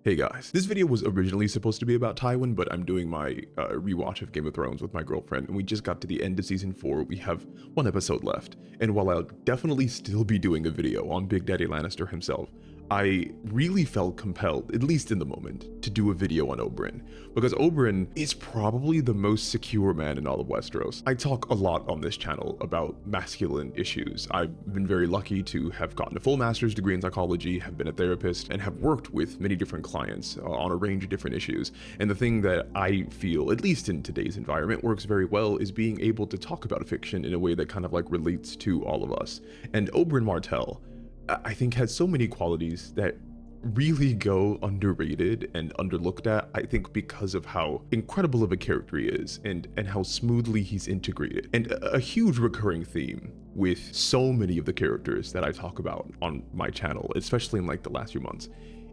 Hey guys, this video was originally supposed to be about Tywin, but I'm doing my rewatch of Game of Thrones with my girlfriend, and we just got to the end of season 4. We have one episode left, and while I'll definitely still be doing a video on Big Daddy Lannister himself, I really felt compelled, at least in the moment, to do a video on Oberyn, because Oberyn is probably the most secure man in all of Westeros. I talk a lot on this channel about masculine issues. I've been very lucky to have gotten a full master's degree in psychology, have been a therapist, and have worked with many different clients on a range of different issues. And the thing that I feel, at least in today's environment, works very well is being able to talk about fiction in a way that kind of like relates to all of us. And Oberyn Martell, I think, has so many qualities that really go underrated and underlooked at, I think, because of how incredible of a character he is and how smoothly he's integrated. And a huge recurring theme with so many of the characters that I talk about on my channel, especially in like the last few months,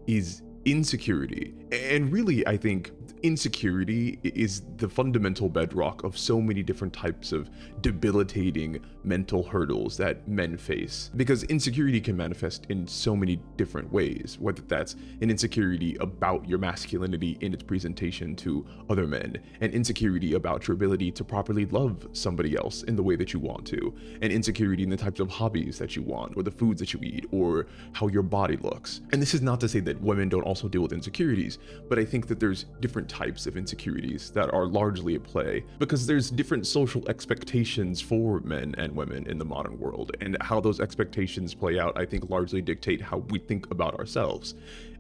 is insecurity. And really, I think insecurity is the fundamental bedrock of so many different types of debilitating mental hurdles that men face, because insecurity can manifest in so many different ways, whether that's an insecurity about your masculinity in its presentation to other men, an insecurity about your ability to properly love somebody else in the way that you want to, an insecurity in the types of hobbies that you want, or the foods that you eat, or how your body looks. And this is not to say that women don't also deal with insecurities, but I think that there's different types of insecurities that are largely at play because there's different social expectations for men and women in the modern world, and how those expectations play out, I think, largely dictate how we think about ourselves.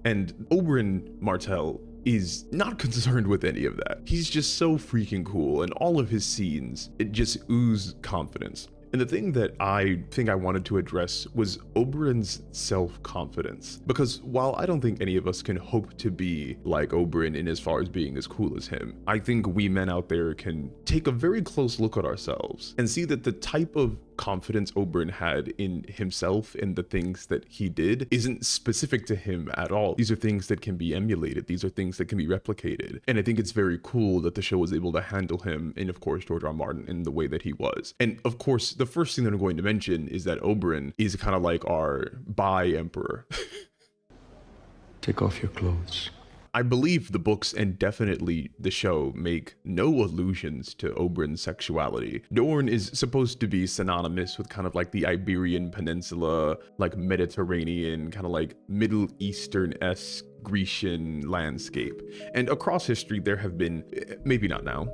And Oberyn Martell is not concerned with any of that. He's just so freaking cool, and all of his scenes, it just ooze confidence. And the thing that I think I wanted to address was Oberyn's self-confidence. Because while I don't think any of us can hope to be like Oberyn in as far as being as cool as him, I think we men out there can take a very close look at ourselves and see that the type of confidence Oberyn had in himself and the things that he did isn't specific to him at all. These are things that can be emulated. These are things that can be replicated. And I think it's very cool that the show was able to handle him, and of course George R. R. Martin, in the way that he was. And of course, the first thing that I'm going to mention is that Oberyn is kind of like our bi-emperor. Take off your clothes. I believe the books and definitely the show make no allusions to Oberyn's sexuality. Dorne is supposed to be synonymous with kind of like the Iberian Peninsula, like Mediterranean, kind of like Middle Eastern-esque Grecian landscape. And across history, there have been, maybe not now,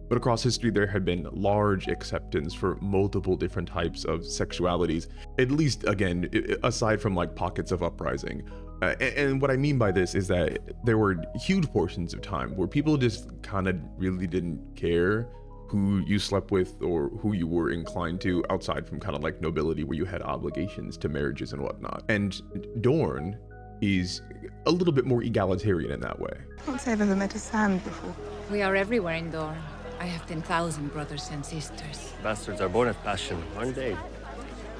but across history, there had been large acceptance for multiple different types of sexualities, at least, again, aside from like pockets of uprising. And what I mean by this is that there were huge portions of time where people just kind of really didn't care who you slept with or who you were inclined to, outside from kind of like nobility, where you had obligations to marriages and whatnot. And Dorne is a little bit more egalitarian in that way. I can't say I've ever met a Sand before. We are everywhere in Dorne. I have 10,000 brothers and sisters. Bastards are born of passion, aren't they?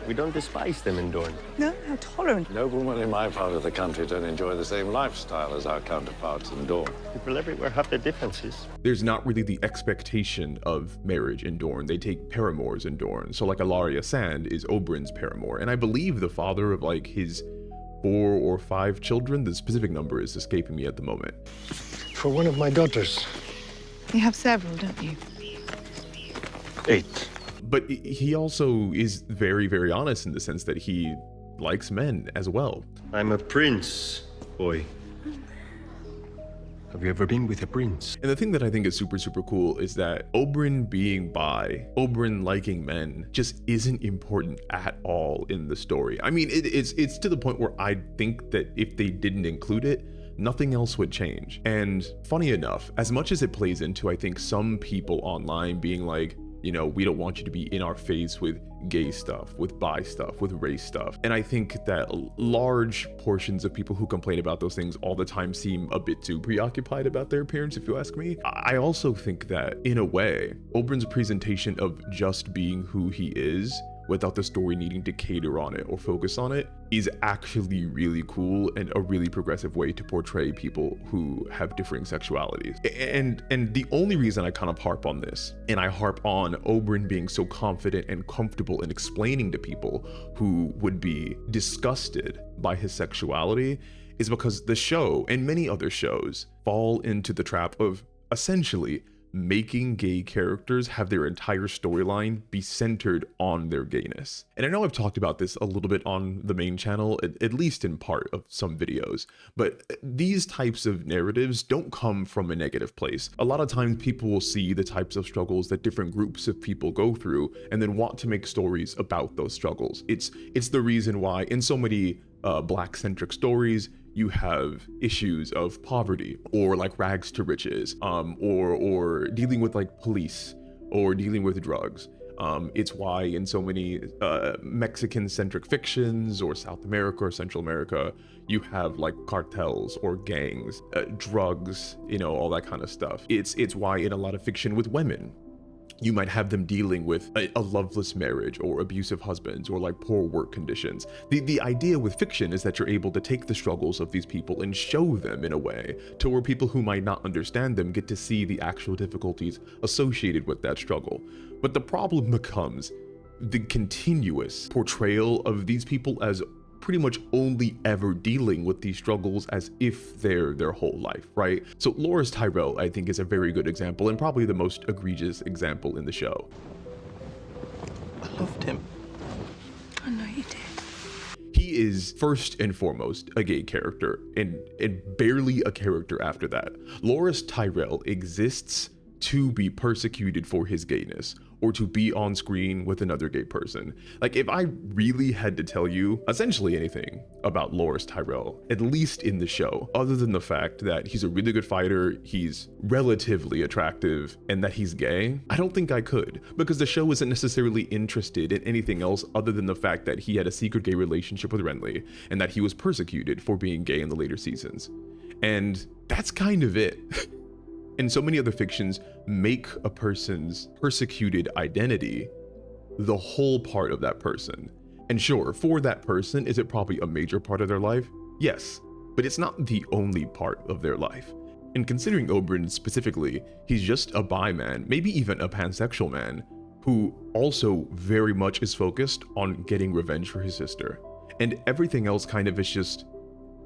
We don't despise them in Dorne. No, how tolerant. Noblemen in my part of the country don't enjoy the same lifestyle as our counterparts in Dorne. People everywhere have their differences. There's not really the expectation of marriage in Dorne. They take paramours in Dorne. So like Alaria Sand is Oberyn's paramour. And I believe the father of like his 4 or 5 children, the specific number is escaping me at the moment. For one of my daughters. You have several, don't you? 8. But he also is very, very honest in the sense that he likes men as well. I'm a prince, boy. Have you ever been with a prince? And the thing that I think is super, super cool is that Oberyn being bi, Oberyn liking men, just isn't important at all in the story. I mean, it's to the point where I think that if they didn't include it, nothing else would change. And funny enough, as much as it plays into, I think, some people online being like, you know, we don't want you to be in our face with gay stuff, with bi stuff, with race stuff. And I think that large portions of people who complain about those things all the time seem a bit too preoccupied about their appearance, if you ask me. I also think that, in a way, Oberyn's presentation of just being who he is, without the story needing to cater on it or focus on it, is actually really cool and a really progressive way to portray people who have differing sexualities. And the only reason I kind of harp on this, and I harp on Oberyn being so confident and comfortable in explaining to people who would be disgusted by his sexuality, is because the show and many other shows fall into the trap of essentially making gay characters have their entire storyline be centered on their gayness. And I know I've talked about this a little bit on the main channel, at least in part of some videos, but these types of narratives don't come from a negative place. A lot of times people will see the types of struggles that different groups of people go through and then want to make stories about those struggles. It's the reason why in so many Black-centric stories, you have issues of poverty or like rags to riches, or dealing with like police or dealing with drugs. It's why in so many Mexican-centric fictions or South America or Central America, you have like cartels or gangs, drugs, you know, all that kind of stuff. It's why in a lot of fiction with women, you might have them dealing with a loveless marriage or abusive husbands or like poor work conditions. The idea with fiction is that you're able to take the struggles of these people and show them in a way to where people who might not understand them get to see the actual difficulties associated with that struggle. But the problem becomes the continuous portrayal of these people as pretty much only ever dealing with these struggles as if they're their whole life, right? So Loras Tyrell, I think, is a very good example and probably the most egregious example in the show. I loved him. I know you did. He is first and foremost a gay character and barely a character after that. Loras Tyrell exists to be persecuted for his gayness or to be on screen with another gay person. Like, if I really had to tell you essentially anything about Loras Tyrell, at least in the show, other than the fact that he's a really good fighter, he's relatively attractive, and that he's gay, I don't think I could, because the show isn't necessarily interested in anything else other than the fact that he had a secret gay relationship with Renly and that he was persecuted for being gay in the later seasons. And that's kind of it. And so many other fictions make a person's persecuted identity the whole part of that person. And sure, for that person, is it probably a major part of their life? Yes, but it's not the only part of their life. And considering Oberyn specifically, he's just a bi man, maybe even a pansexual man, who also very much is focused on getting revenge for his sister. And everything else kind of is just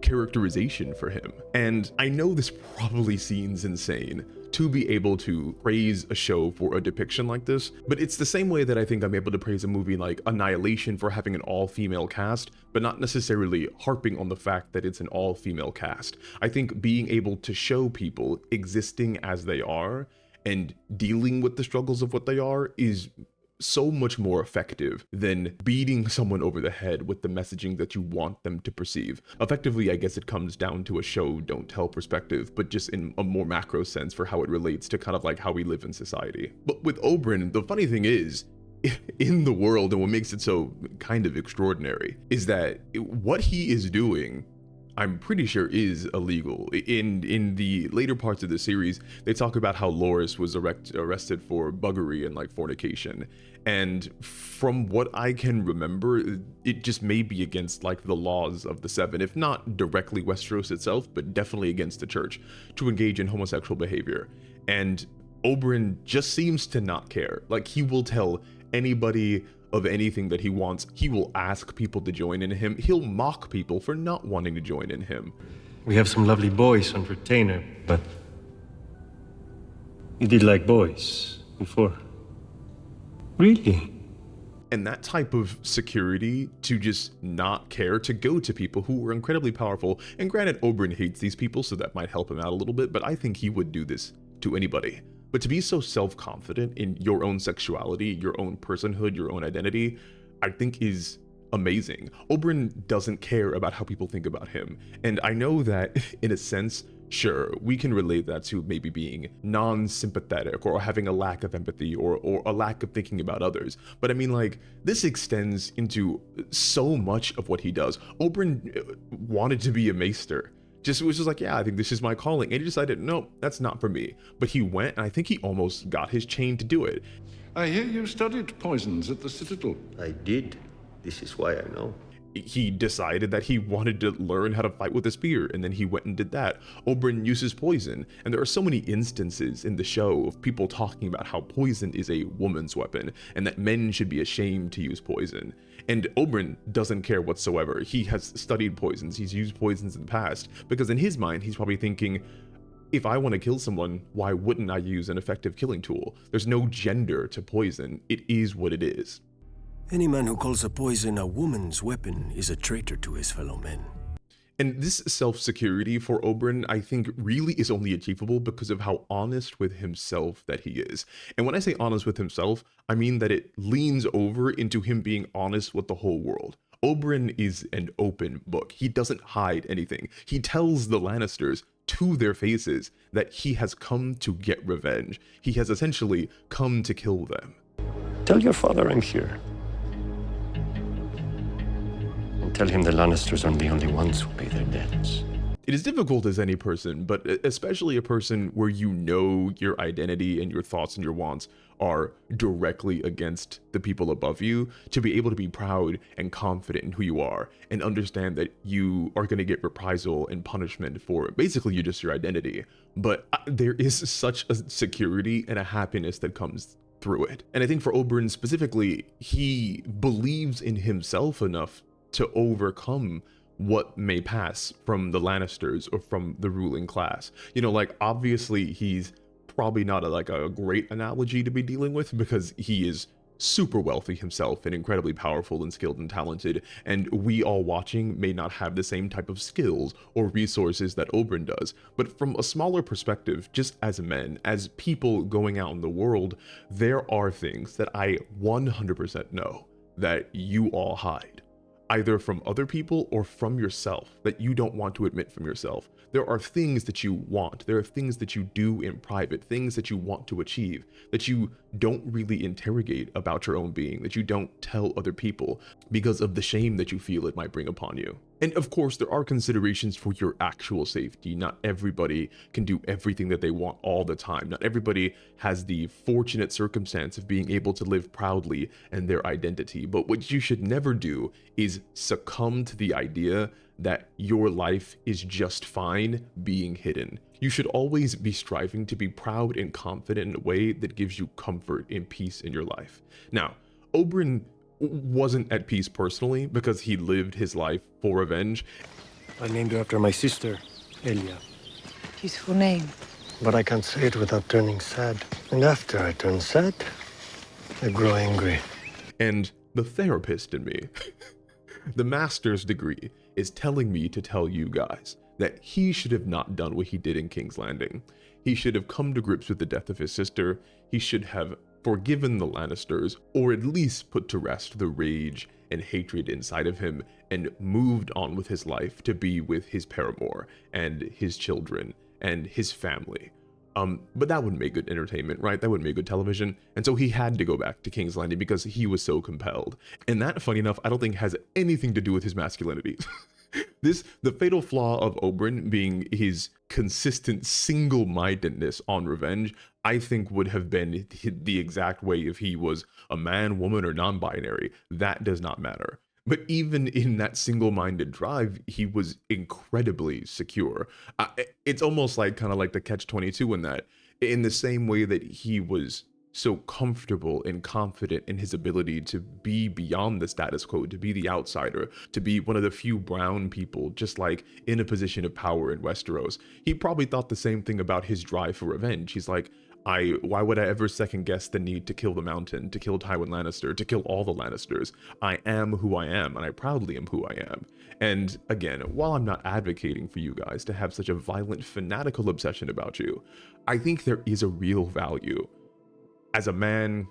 characterization for him. And I know this probably seems insane to be able to praise a show for a depiction like this, but it's the same way that I think I'm able to praise a movie like Annihilation for having an all-female cast, but not necessarily harping on the fact that it's an all-female cast. I think being able to show people existing as they are and dealing with the struggles of what they are is so much more effective than beating someone over the head with the messaging that you want them to perceive. Effectively, I guess it comes down to a show don't tell perspective, but just in a more macro sense for how it relates to kind of like how we live in society. But with Oberyn, the funny thing is, in the world, and what makes it so kind of extraordinary, is that what he is doing, I'm pretty sure, is illegal. In the later parts of the series, they talk about how Loras was arrested for buggery and like fornication. And from what I can remember, it just may be against like the laws of the Seven, if not directly Westeros itself, but definitely against the church, to engage in homosexual behavior. And Oberyn just seems to not care. Like, he will tell anybody of anything that he wants. He will ask people to join in him. He'll mock people for not wanting to join in him. We have some lovely boys on retainer, but you did like boys before. Really? And that type of security, to just not care, to go to people who are incredibly powerful, and granted Oberyn hates these people, so that might help him out a little bit, but I think he would do this to anybody. But to be so self-confident in your own sexuality, your own personhood, your own identity, I think is amazing. Oberyn doesn't care about how people think about him. And I know that in a sense, sure, we can relate that to maybe being non-sympathetic or having a lack of empathy or a lack of thinking about others. But I mean, like, this extends into so much of what he does. Oberyn wanted to be a maester. Just was just like, yeah, I think this is my calling. And he decided, no, that's not for me. But he went, and I think he almost got his chain to do it. I hear you studied poisons at the Citadel. I did. This is why I know. he decided that he wanted to learn how to fight with a spear, and then he went and did that. Oberyn uses poison, and there are so many instances in the show of people talking about how poison is a woman's weapon, and that men should be ashamed to use poison. And Oberyn doesn't care whatsoever. He has studied poisons, he's used poisons in the past, because in his mind, he's probably thinking, if I want to kill someone, why wouldn't I use an effective killing tool? There's no gender to poison. It is what it is. Any man who calls a poison a woman's weapon is a traitor to his fellow men. And this self-security for Oberyn, I think, really is only achievable because of how honest with himself that he is. And when I say honest with himself, I mean that it leans over into him being honest with the whole world. Oberyn is an open book. He doesn't hide anything. He tells the Lannisters to their faces that he has come to get revenge. He has essentially come to kill them. Tell your father I'm here. And tell him the Lannisters aren't the only ones who pay their debts. It is difficult as any person, but especially a person where you know your identity and your thoughts and your wants are directly against the people above you, to be able to be proud and confident in who you are and understand that you are going to get reprisal and punishment for basically just your identity. But there is such a security and a happiness that comes through it. And I think for Oberyn specifically, he believes in himself enough to overcome what may pass from the Lannisters or from the ruling class. You know, like, obviously he's probably not a great analogy to be dealing with, because he is super wealthy himself and incredibly powerful and skilled and talented, and we all watching may not have the same type of skills or resources that Oberyn does. But from a smaller perspective, just as men, as people going out in the world, there are things that I 100% know that you all hide, either from other people or from yourself, that you don't want to admit from yourself. There are things that you want. There are things that you do in private, things that you want to achieve, that you don't really interrogate about your own being, that you don't tell other people because of the shame that you feel it might bring upon you. And of course, there are considerations for your actual safety. Not everybody can do everything that they want all the time. Not everybody has the fortunate circumstance of being able to live proudly in their identity. But what you should never do is succumb to the idea that your life is just fine being hidden. You should always be striving to be proud and confident in a way that gives you comfort and peace in your life. Now, Oberyn wasn't at peace personally because he lived his life for revenge. I named her after my sister, Elia. Beautiful name. But I can't say it without turning sad. And after I turn sad, I grow angry. And the therapist in me, the master's degree, is telling me to tell you guys that he should have not done what he did in King's Landing. He should have come to grips with the death of his sister. He should have forgiven the Lannisters, or at least put to rest the rage and hatred inside of him, and moved on with his life to be with his paramour and his children and his family. But that wouldn't make good entertainment, right? That wouldn't make good television. And so he had to go back to King's Landing because he was so compelled. And that, funny enough, I don't think has anything to do with his masculinity. The fatal flaw of Oberyn being his consistent single-mindedness on revenge, I think would have been the exact way if he was a man, woman, or non-binary. That does not matter. But even in that single-minded drive, he was incredibly secure. It's almost like kind of like the catch-22 in that, in the same way that he was so comfortable and confident in his ability to be beyond the status quo, to be the outsider, to be one of the few brown people, just like in a position of power in Westeros. He probably thought the same thing about his drive for revenge. He's like, why would I ever second guess the need to kill the Mountain, to kill Tywin Lannister, to kill all the Lannisters? I am who I am, and I proudly am who I am. And again, while I'm not advocating for you guys to have such a violent, fanatical obsession about you, I think there is a real value as a man,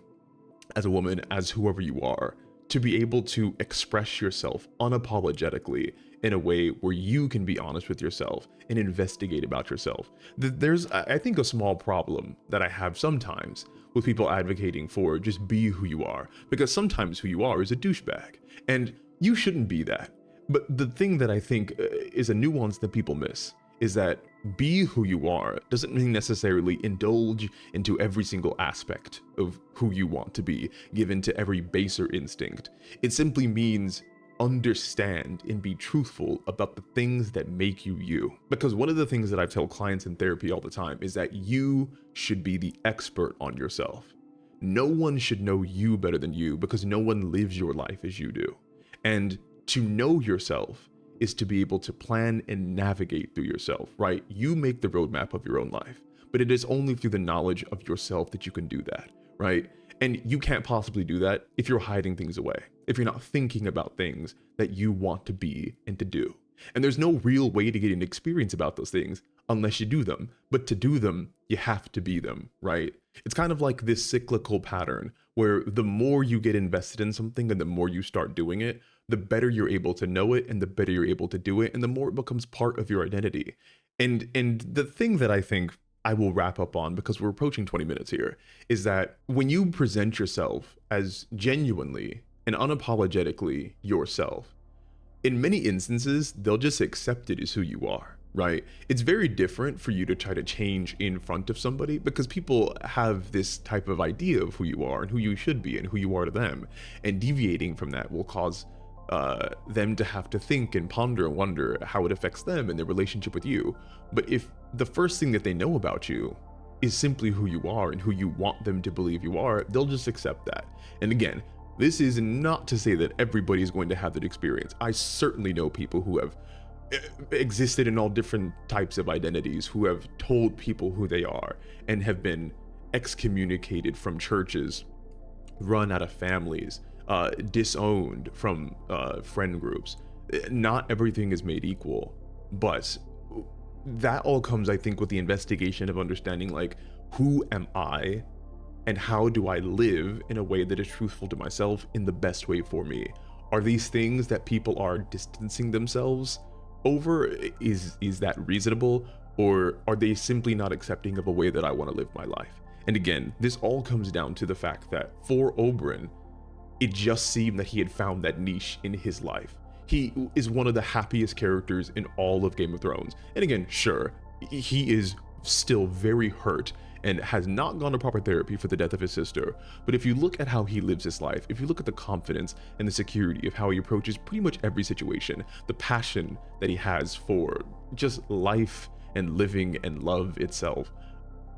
as a woman, as whoever you are, to be able to express yourself unapologetically in a way where you can be honest with yourself and investigate about yourself. There's, I think, a small problem that I have sometimes with people advocating for just be who you are, because sometimes who you are is a douchebag, and you shouldn't be that. But the thing that I think is a nuance that people miss is that be who you are doesn't mean necessarily indulge into every single aspect of who you want to be, given to every baser instinct. It simply means understand and be truthful about the things that make you you. Because one of the things that I tell clients in therapy all the time is that you should be the expert on yourself. No one should know you better than you because no one lives your life as you do. And to know yourself is to be able to plan and navigate through yourself, right? You make the roadmap of your own life, but it is only through the knowledge of yourself that you can do that, right? And you can't possibly do that if you're hiding things away, if you're not thinking about things that you want to be and to do. And there's no real way to get an experience about those things unless you do them. But to do them, you have to be them, right? It's kind of like this cyclical pattern where the more you get invested in something and the more you start doing it, the better you're able to know it and the better you're able to do it and the more it becomes part of your identity. And the thing that I think I will wrap up on, because we're approaching 20 minutes here, is that when you present yourself as genuinely and unapologetically yourself, in many instances, they'll just accept it as who you are, right? It's very different for you to try to change in front of somebody because people have this type of idea of who you are and who you should be and who you are to them. And deviating from that will cause them to have to think and ponder and wonder how it affects them and their relationship with you. But if the first thing that they know about you is simply who you are and who you want them to believe you are, they'll just accept that. And again, this is not to say that everybody is going to have that experience. I certainly know people who have existed in all different types of identities, who have told people who they are and have been excommunicated from churches, run out of families, disowned from friend groups. Not everything is made equal, but that all comes, I think, with the investigation of understanding, like, who am I and how do I live in a way that is truthful to myself in the best way for me? Are these things that people are distancing themselves over? Is that reasonable? Or are they simply not accepting of a way that I want to live my life? And again, this all comes down to the fact that for Oberyn, it just seemed that he had found that niche in his life. He is one of the happiest characters in all of Game of Thrones. And again, sure, he is still very hurt and has not gone to proper therapy for the death of his sister. But if you look at how he lives his life, if you look at the confidence and the security of how he approaches pretty much every situation, the passion that he has for just life and living and love itself,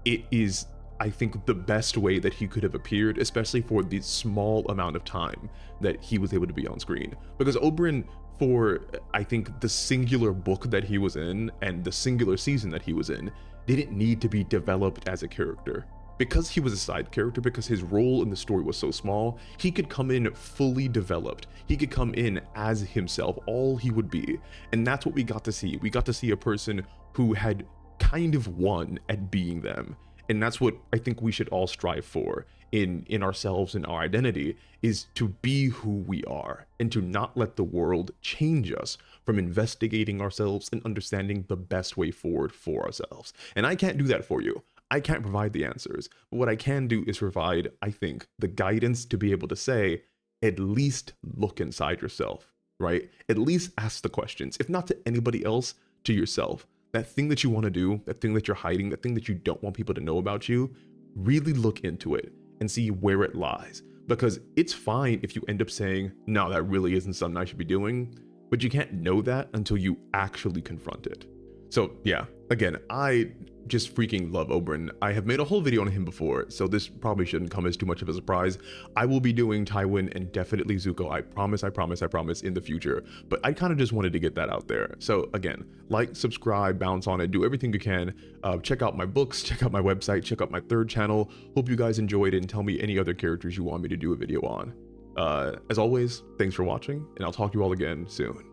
it is, I think, the best way that he could have appeared, especially for the small amount of time that he was able to be on screen. Because Oberyn, for I think the singular book that he was in and the singular season that he was in, didn't need to be developed as a character. Because he was a side character, because his role in the story was so small, he could come in fully developed. He could come in as himself, all he would be. And that's what we got to see. We got to see a person who had kind of won at being them. And that's what I think we should all strive for in ourselves and our identity, is to be who we are and to not let the world change us from investigating ourselves and understanding the best way forward for ourselves. And I can't do that for you. I can't provide the answers, but what I can do is provide, I think, the guidance to be able to say, at least look inside yourself, right? At least ask the questions, if not to anybody else, to yourself. That thing that you want to do, that thing that you're hiding, that thing that you don't want people to know about you, really look into it and see where it lies. Because it's fine if you end up saying, no, that really isn't something I should be doing, but you can't know that until you actually confront it. So yeah, again, I just freaking love Oberyn. I have made a whole video on him before, so this probably shouldn't come as too much of a surprise. I will be doing Tywin and definitely Zuko, I promise, in the future. But I kind of just wanted to get that out there. So again, like, subscribe, bounce on it, do everything you can. Check out my books, check out my website, check out my third channel. Hope you guys enjoyed it, and tell me any other characters you want me to do a video on. As always, thanks for watching, and I'll talk to you all again soon.